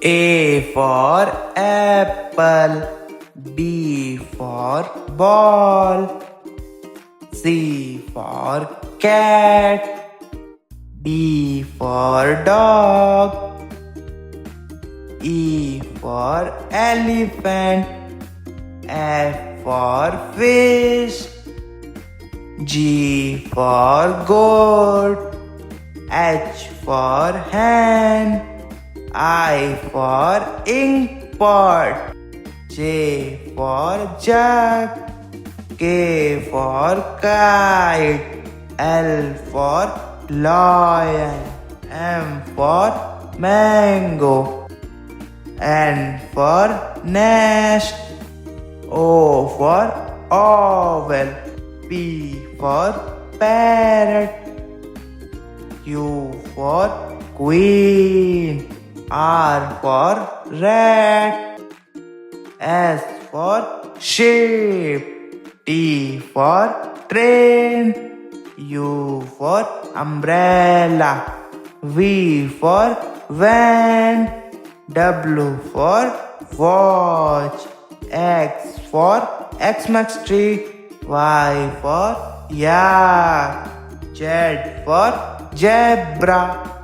A for apple, B for ball, C for cat, D for dog, E for elephant, F for fish, G for goat, H for hen, I for ink pot, J for jug, K for kite, L for lion, M for mango, N for nest, O for owl, P for parrot, Q for queen, R for rat, S for sheep, T for train, U for umbrella, V for van, W for watch, X for Xmas tree, Y for yak, Z for zebra.